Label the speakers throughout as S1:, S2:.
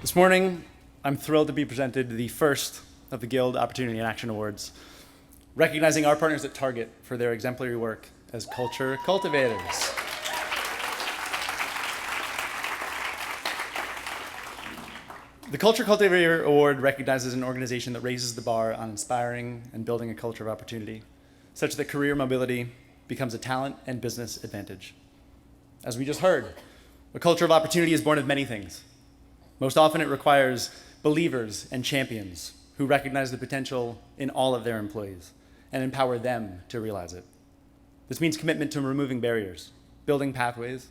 S1: This morning, I'm thrilled to be presented the first of the Guild Opportunity and Action Awards, recognizing our partners at Target for their exemplary work as culture cultivators. The Culture Cultivator Award recognizes an organization that raises the bar on inspiring and building a culture of opportunity, such that career mobility becomes a talent and business advantage. As we just heard, a culture of opportunity is born of many things. Most often it requires believers and champions who recognize the potential in all of their employees and empower them to realize it. This means commitment to removing barriers, building pathways,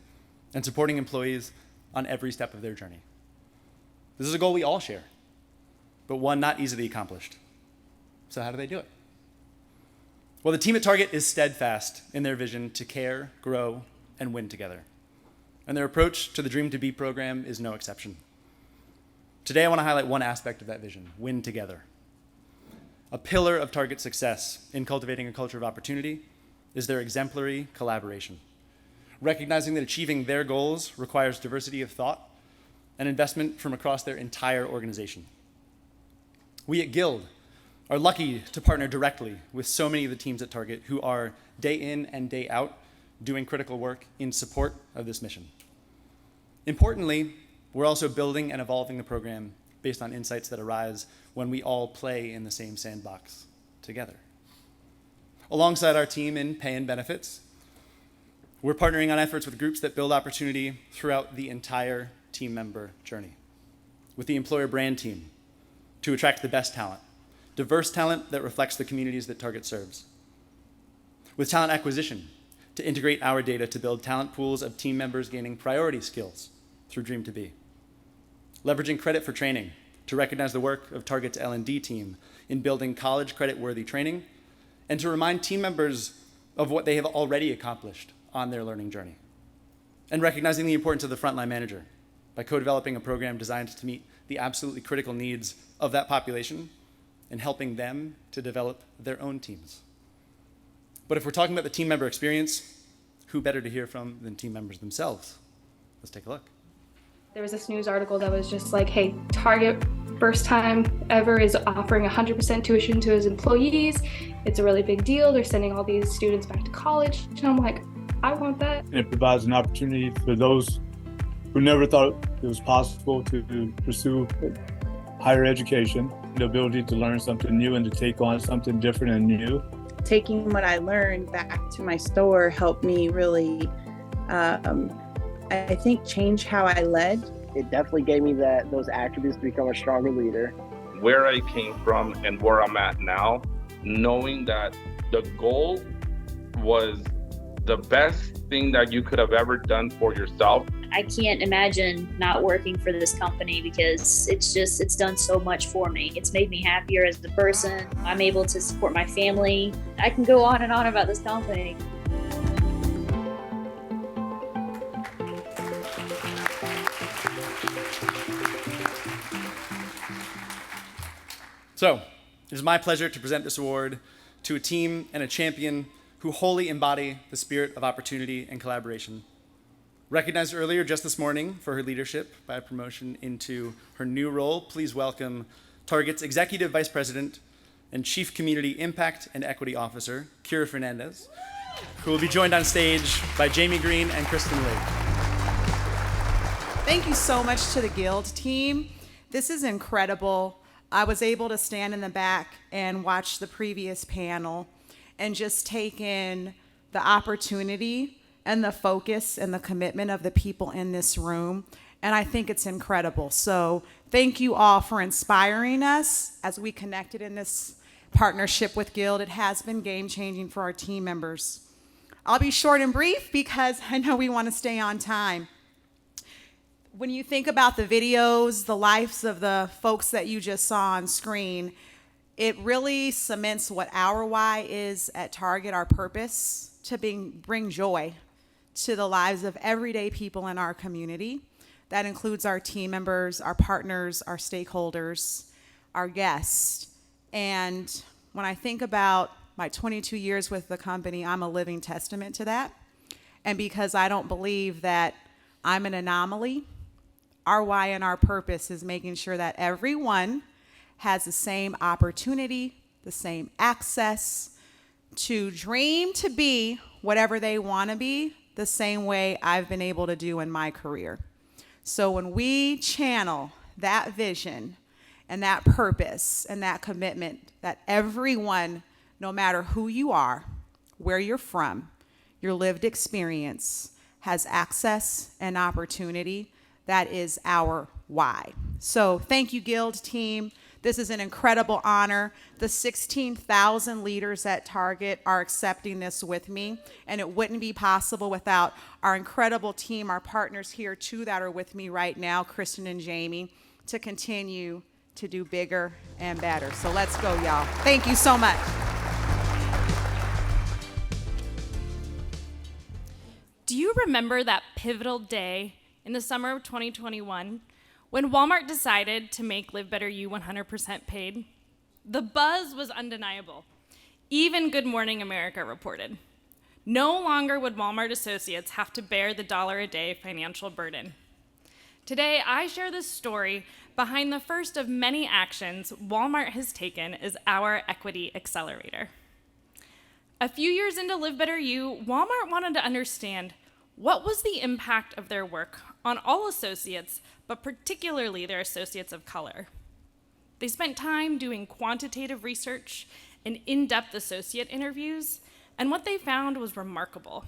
S1: and supporting employees on every step of their journey. This is a goal we all share, but one not easily accomplished. So how do they do it? Well, the team at Target is steadfast in their vision to care, grow, and win together. And their approach to the Dream to Be program is no exception. Today, I want to highlight one aspect of that vision, win together. A pillar of Target's success in cultivating a culture of opportunity is their exemplary collaboration, recognizing that achieving their goals requires diversity of thought and investment from across their entire organization. We at Guild are lucky to partner directly with so many of the teams at Target who are day in and day out doing critical work in support of this mission. Importantly, we're also building and evolving the program based on insights that arise when we all play in the same sandbox together. Alongside our team in pay and benefits, we're partnering on efforts with groups that build opportunity throughout the entire team member journey. With the employer brand team to attract the best talent, diverse talent that reflects the communities that Target serves. With talent acquisition to integrate our data to build talent pools of team members gaining priority skills through Dream to Be. Leveraging credit for training to recognize the work of Target's L&D team in building college credit-worthy training, and to remind team members of what they have already accomplished on their learning journey. And recognizing the importance of the frontline manager by co-developing a program designed to meet the absolutely critical needs of that population and helping them to develop their own teams. But if we're talking about the team member experience, who better to hear from than team members themselves? Let's take a look.
S2: There was this news article that was just like, hey, Target first time ever is offering 100% tuition to his employees. It's a really big deal. They're sending all these students back to college. And I'm like, I want that.
S3: It provides an opportunity for those who never thought it was possible to pursue higher education, the ability to learn something new and to take on something different and new.
S4: Taking what I learned back to my store helped me really I think change how I led.
S5: It definitely gave me those attributes to become a stronger leader.
S6: Where I came from and where I'm at now, knowing that the goal was the best thing that you could have ever done for yourself.
S7: I can't imagine not working for this company because it's done so much for me. It's made me happier as a person. I'm able to support my family. I can go on and on about this company.
S1: So, it is my pleasure to present this award to a team and a champion who wholly embody the spirit of opportunity and collaboration. Recognized earlier just this morning for her leadership by a promotion into her new role, please welcome Target's Executive Vice President and Chief Community Impact and Equity Officer, Kira Fernandez, who will be joined on stage by Jamie Green and Kristen Lee.
S8: Thank you so much to the Guild team. This is incredible. I was able to stand in the back and watch the previous panel and just take in the opportunity and the focus and the commitment of the people in this room. And I think it's incredible. So thank you all for inspiring us as we connected in this partnership with Guild. It has been game-changing for our team members. I'll be short and brief because I know we want to stay on time. When you think about the videos, the lives of the folks that you just saw on screen, it really cements what our why is at Target, our purpose, to bring joy to the lives of everyday people in our community. That includes our team members, our partners, our stakeholders, our guests. And when I think about my 22 years with the company, I'm a living testament to that. And because I don't believe that I'm an anomaly, Our why and our purpose is making sure that everyone has the same opportunity, the same access to dream to be whatever they want to be, the same way I've been able to do in my career. So when we channel that vision and that purpose and that commitment that everyone, no matter who you are, where you're from, your lived experience, has access and opportunity, that is our why. So thank you, Guild team. This is an incredible honor. The 16,000 leaders at Target are accepting this with me, and it wouldn't be possible without our incredible team, our partners here too that are with me right now, Kristen and Jamie, to continue to do bigger and better. So let's go, y'all. Thank you so much.
S9: Do you remember that pivotal day in the summer of 2021 when Walmart decided to make Live Better You 100% paid? The buzz was undeniable. Even Good Morning America reported. No longer would Walmart associates have to bear the $1 a day financial burden. Today, I share the story behind the first of many actions Walmart has taken as our Equity Accelerator. A few years into Live Better You, Walmart wanted to understand what was the impact of their work on all associates, but particularly their associates of color. They spent time doing quantitative research and in-depth associate interviews, and what they found was remarkable.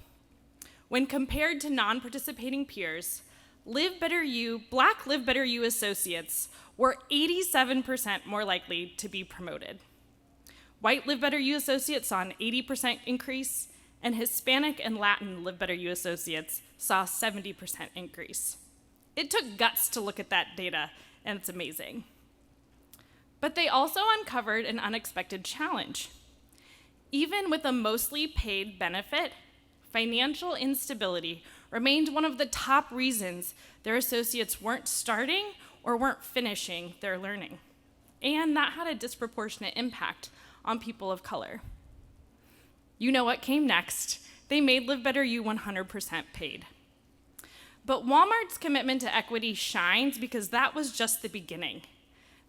S9: When compared to non-participating peers, Black Live Better You associates were 87% more likely to be promoted. White Live Better You associates saw an 80% increase, and Hispanic and Latin Live Better You associates saw a 70% increase. It took guts to look at that data, and it's amazing. But they also uncovered an unexpected challenge. Even with a mostly paid benefit, financial instability remained one of the top reasons their associates weren't starting or weren't finishing their learning. And that had a disproportionate impact on people of color. You know what came next. They made Live Better You 100% paid. But Walmart's commitment to equity shines because that was just the beginning.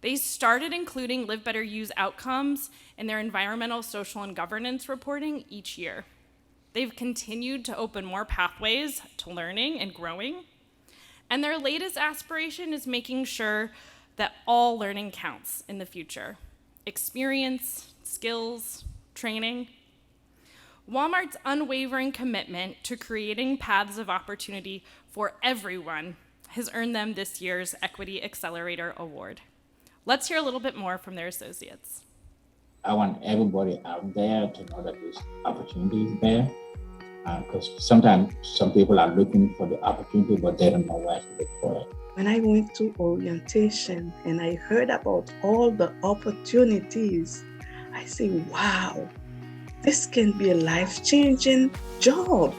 S9: They started including Live Better You's outcomes in their environmental, social, and governance reporting each year. They've continued to open more pathways to learning and growing. And their latest aspiration is making sure that all learning counts in the future. Experience, skills, training. Walmart's unwavering commitment to creating paths of opportunity for everyone has earned them this year's Equity Accelerator Award. Let's hear a little bit more from their associates.
S10: I want everybody out there to know that there's opportunities there, because sometimes some people are looking for the opportunity, but they don't know where to look for it.
S11: When I went to orientation and I heard about all the opportunities, I say, wow, this can be a life-changing job.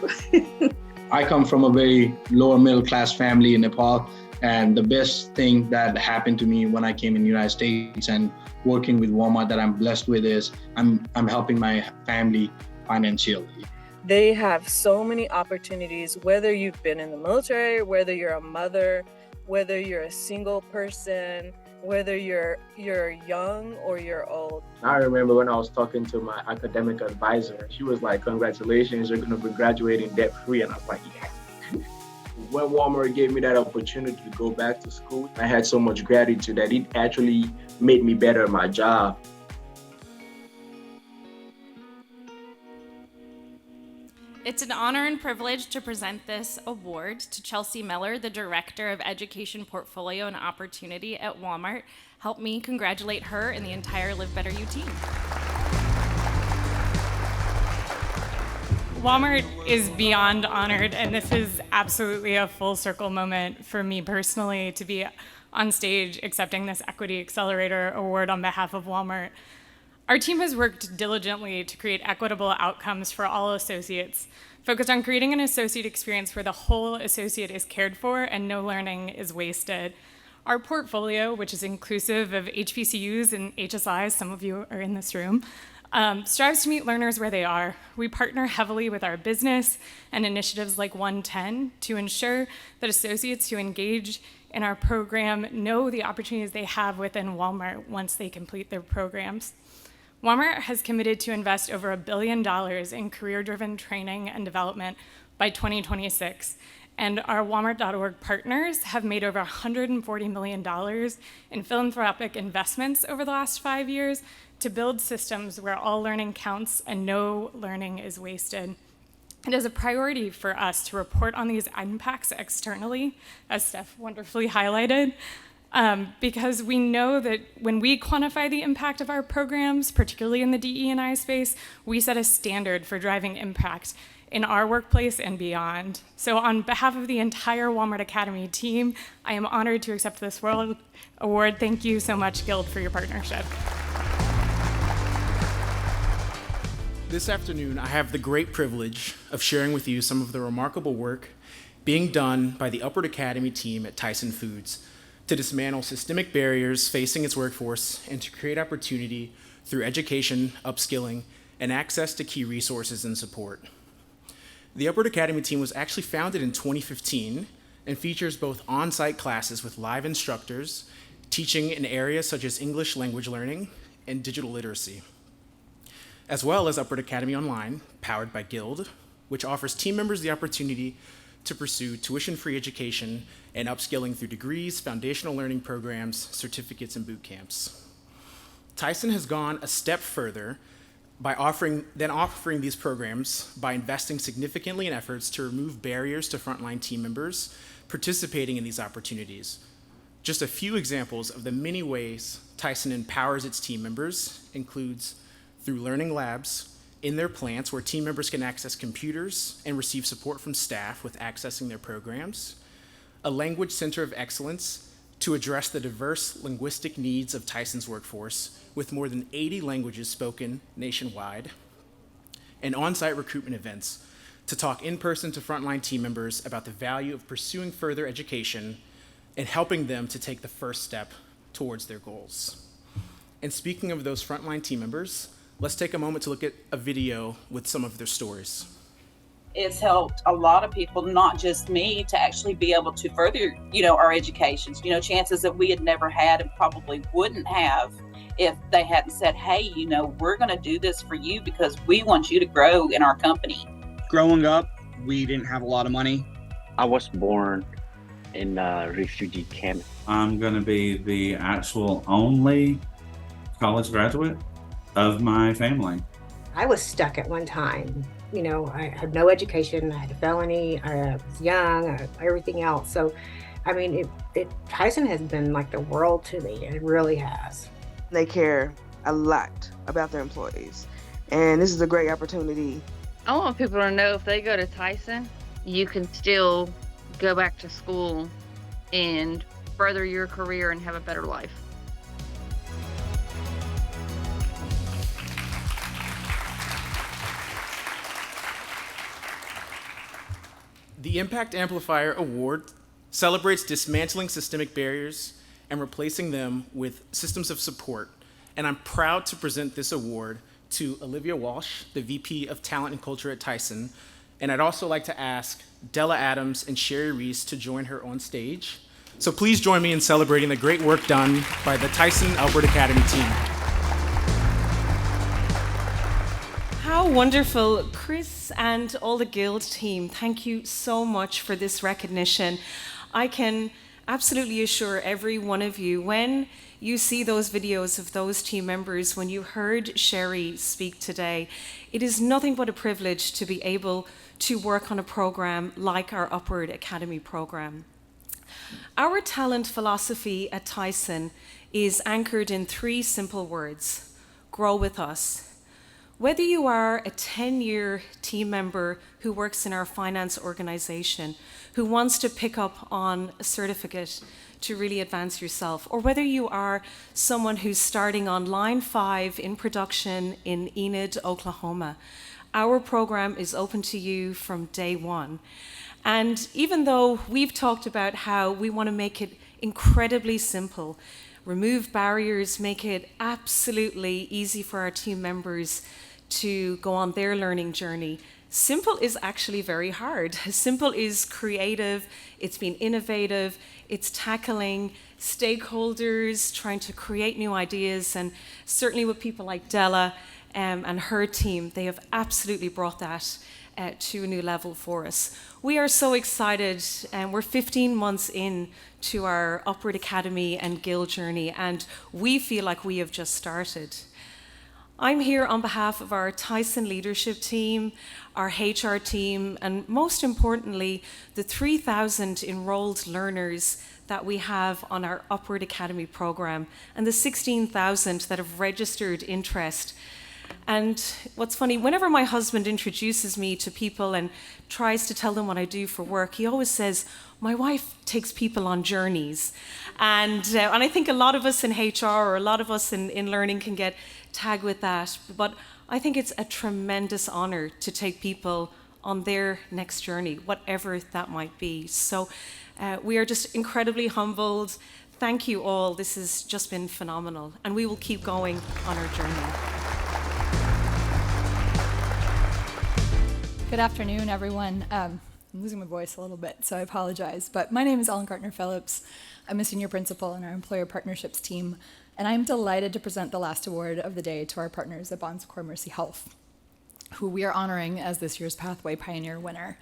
S12: I come from a very lower middle class family in Nepal, and the best thing that happened to me when I came in the United States and working with Walmart that I'm blessed with is I'm helping my family financially.
S13: They have so many opportunities, whether you've been in the military, whether you're a mother, whether you're a single person, whether you're young or you're old.
S14: I remember when I was talking to my academic advisor, she was like, congratulations, you're gonna be graduating debt-free. And I was like, yes. When Walmart gave me that opportunity to go back to school, I had so much gratitude that it actually made me better at my job.
S9: It's an honor and privilege to present this award to Chelsea Miller, the Director of Education Portfolio and Opportunity at Walmart. Help me congratulate her and the entire Live Better You team.
S15: Walmart is beyond honored, and this is absolutely a full circle moment for me personally to be on stage accepting this Equity Accelerator Award on behalf of Walmart. Our team has worked diligently to create equitable outcomes for all associates, focused on creating an associate experience where the whole associate is cared for and no learning is wasted. Our portfolio, which is inclusive of HBCUs and HSIs, some of you are in this room, strives to meet learners where they are. We partner heavily with our business and initiatives like 110 to ensure that associates who engage in our program know the opportunities they have within Walmart once they complete their programs. Walmart has committed to invest over $1 billion in career-driven training and development by 2026, and our Walmart.org partners have made over $140 million in philanthropic investments over the last 5 years to build systems where all learning counts and no learning is wasted. It is a priority for us to report on these impacts externally, as Steph wonderfully highlighted, because we know that when we quantify the impact of our programs, particularly in the DE&I space, we set a standard for driving impact in our workplace and beyond. So on behalf of the entire Walmart Academy team, I am honored to accept this World Award. Thank you so much, Guild, for your partnership.
S16: This afternoon, I have the great privilege of sharing with you some of the remarkable work being done by the Upward Academy team at Tyson Foods to dismantle systemic barriers facing its workforce and to create opportunity through education, upskilling, and access to key resources and support. The Upward Academy team was actually founded in 2015 and features both on-site classes with live instructors teaching in areas such as English language learning and digital literacy, as well as Upward Academy Online, powered by Guild, which offers team members the opportunity to pursue tuition-free education and upskilling through degrees, foundational learning programs, certificates, and boot camps. Tyson has gone a step further by offering these programs by investing significantly in efforts to remove barriers to frontline team members participating in these opportunities. Just a few examples of the many ways Tyson empowers its team members includes through learning labs in their plants where team members can access computers and receive support from staff with accessing their programs, a language center of excellence to address the diverse linguistic needs of Tyson's workforce with more than 80 languages spoken nationwide, and on-site recruitment events to talk in person to frontline team members about the value of pursuing further education and helping them to take the first step towards their goals. And speaking of those frontline team members, let's take a moment to look at a video with some of their stories.
S17: It's helped a lot of people, not just me, to actually be able to further, our educations, chances that we had never had and probably wouldn't have if they hadn't said, hey, we're going to do this for you because we want you to grow in our company.
S18: Growing up, we didn't have a lot of money.
S5: I was born in a refugee camp.
S19: I'm going to be the actual only college graduate of my family.
S20: I was stuck at one time. I had no education, I had a felony, I was young, everything else. So, Tyson has been like the world to me. It really has.
S21: They care a lot about their employees. And this is a great opportunity.
S22: I want people to know if they go to Tyson, you can still go back to school and further your career and have a better life.
S16: The Impact Amplifier Award celebrates dismantling systemic barriers and replacing them with systems of support. And I'm proud to present this award to Olivia Walsh, the VP of Talent and Culture at Tyson. And I'd also like to ask Della Adams and Sherry Reese to join her on stage. So please join me in celebrating the great work done by the Tyson Upward Academy team.
S23: How wonderful. Chris and all the Guild team, thank you so much for this recognition. I can absolutely assure every one of you, when you see those videos of those team members, when you heard Sherry speak today, it is nothing but a privilege to be able to work on a program like our Upward Academy program. Our talent philosophy at Tyson is anchored in 3 simple words: grow with us. Whether you are a 10-year team member who works in our finance organization, who wants to pick up on a certificate to really advance yourself, or whether you are someone who's starting on line 5 in production in Enid, Oklahoma, our program is open to you from day one. And even though we've talked about how we want to make it incredibly simple, remove barriers, make it absolutely easy for our team members to go on their learning journey. Simple is actually very hard. Simple is creative, it's been innovative, it's tackling stakeholders, trying to create new ideas, and certainly with people like Della and her team, they have absolutely brought that to a new level for us. We are so excited, and we're 15 months in to our Upward Academy and Guild journey, and we feel like we have just started. I'm here on behalf of our Tyson leadership team, our HR team, and most importantly, the 3,000 enrolled learners that we have on our Upward Academy program, and the 16,000 that have registered interest. And what's funny, whenever my husband introduces me to people and tries to tell them what I do for work, he always says, my wife takes people on journeys. And I think a lot of us in HR or a lot of us in learning can get tagged with that. But I think it's a tremendous honor to take people on their next journey, whatever that might be. So we are just incredibly humbled. Thank you all. This has just been phenomenal. And we will keep going on our journey.
S2: Good afternoon, everyone. I'm losing my voice a little bit, so I apologize. But my name is Ellen Gartner-Phillips. I'm a senior principal in our employer partnerships team, and I'm delighted to present the last award of the day to our partners at Bon Secours Mercy Health, who we are honoring as this year's Pathway Pioneer winner.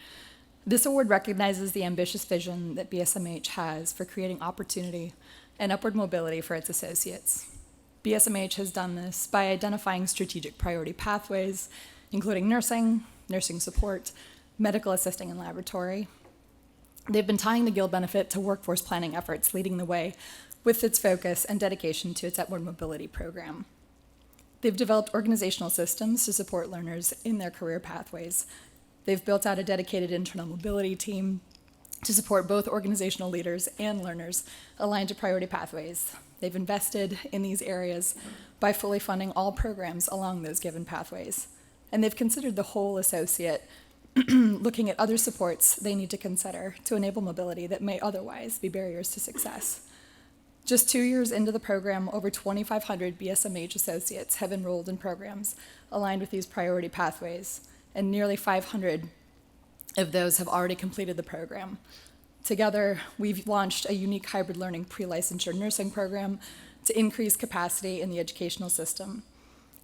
S2: This award recognizes the ambitious vision that BSMH has for creating opportunity and upward mobility for its associates. BSMH has done this by identifying strategic priority pathways, including nursing support, medical assisting, and laboratory. They've been tying the Guild benefit to workforce planning efforts, leading the way with its focus and dedication to its upward mobility program. They've developed organizational systems to support learners in their career pathways. They've built out a dedicated internal mobility team to support both organizational leaders and learners aligned to priority pathways. They've invested in these areas by fully funding all programs along those given pathways. And they've considered the whole associate, looking at other supports they need to consider to enable mobility that may otherwise be barriers to success. Just 2 years into the program, over 2,500 BSMH associates have enrolled in programs aligned with these priority pathways, and nearly 500 of those have already completed the program. Together, we've launched a unique hybrid learning pre-licensure nursing program to increase capacity in the educational system.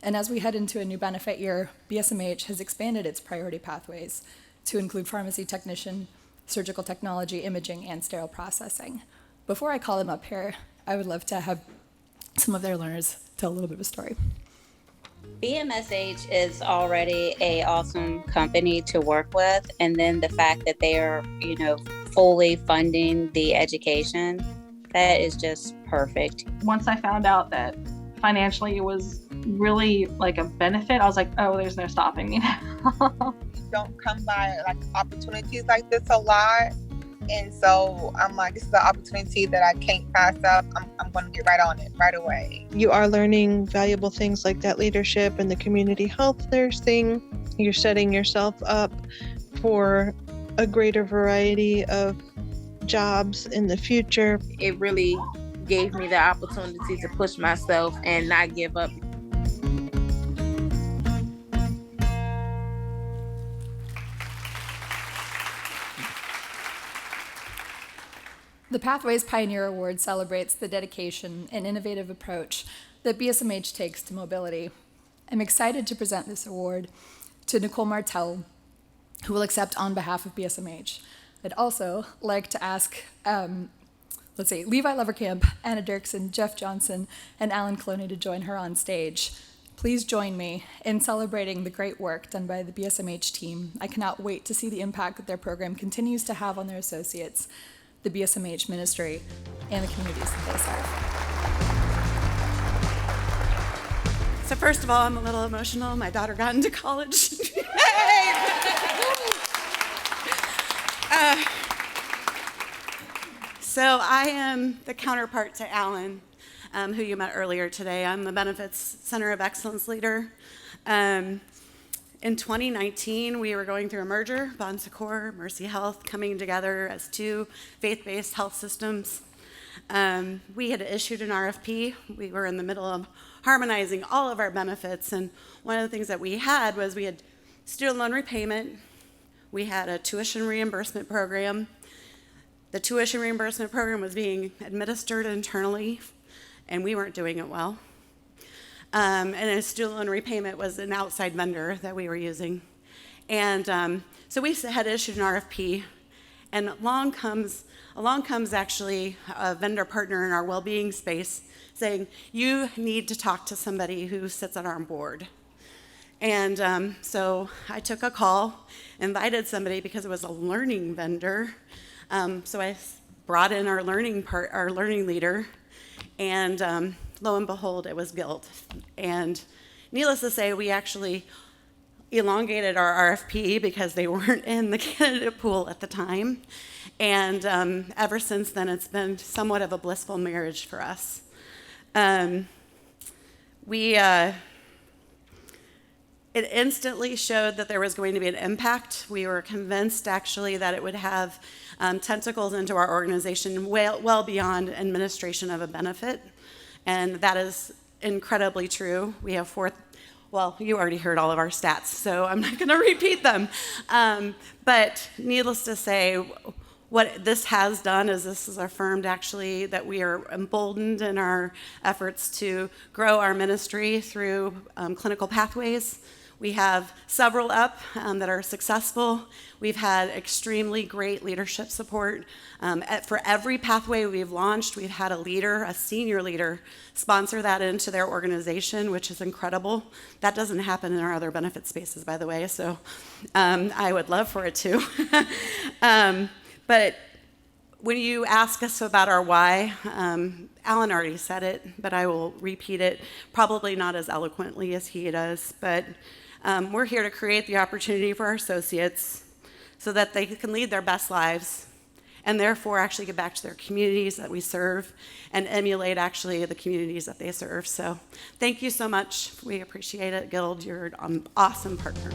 S2: And as we head into a new benefit year, BSMH has expanded its priority pathways to include pharmacy technician, surgical technology, imaging, and sterile processing. Before I call them up here, I would love to have some of their learners tell a little bit of a story.
S3: BMSH is already an awesome company to work with, and then the fact that they are, fully funding the education, that is just perfect.
S4: Once I found out that financially it was really like a benefit, I was like, oh, there's no stopping me now.
S24: Don't come by like opportunities like this a lot, and so I'm like, this is an opportunity that I can't pass up. I'm going to get right on it right away.
S25: You are learning valuable things like that leadership and the community health nursing. You're setting yourself up for a greater variety of jobs in the future.
S26: It really gave me the opportunity to push myself and not give up.
S2: The Pathways Pioneer Award celebrates the dedication and innovative approach that BSMH takes to mobility. I'm excited to present this award to Nicole Martell, who will accept on behalf of BSMH. I'd also like to ask, Levi Leverkamp, Anna Dirksen, Jeff Johnson, and Alan Cloney to join her on stage. Please join me in celebrating the great work done by the BSMH team. I cannot wait to see the impact that their program continues to have on their associates, the BSMH ministry, and the communities that they serve.
S27: So first of all, I'm a little emotional. My daughter got into college. So I am the counterpart to Alan, who you met earlier today. I'm the Benefits Center of Excellence leader. In 2019, we were going through a merger, Bon Secours Mercy Health, coming together as two faith-based health systems. We had issued an RFP. We were in the middle of harmonizing all of our benefits, and one of the things that we had was we had student loan repayment, we had a tuition reimbursement program. The tuition reimbursement program was being administered internally, and we weren't doing it well. And a student loan repayment was an outside vendor that we were using. And so we had issued an RFP, and along comes actually a vendor partner in our well-being space saying, you need to talk to somebody who sits on our board. And so I took a call, invited somebody because it was a learning vendor. So I brought in our learning leader, and lo and behold, it was Guild. And needless to say, we actually elongated our RFP because they weren't in the candidate pool at the time. And ever since then, it's been somewhat of a blissful marriage for us. It instantly showed that there was going to be an impact. We were convinced, actually, that it would have tentacles into our organization well beyond administration of a benefit. And that is incredibly true. We have well, you already heard all of our stats, so I'm not going to repeat them. But needless to say, what this has done is this has affirmed actually that we are emboldened in our efforts to grow our ministry through clinical pathways. We have several up that are successful. We've had extremely great leadership support. For every pathway we've launched, we've had a leader, a senior leader, sponsor that into their organization, which is incredible. That doesn't happen in our other benefit spaces, by the way, so I would love for it to. But when you ask us about our why, Alan already said it, but I will repeat it, probably not as eloquently as he does, but we're here to create the opportunity for our associates so that they can lead their best lives and therefore actually get back to their communities that we serve and emulate actually the communities that they serve. So thank you so much. We appreciate it. Guild, you're an awesome partner.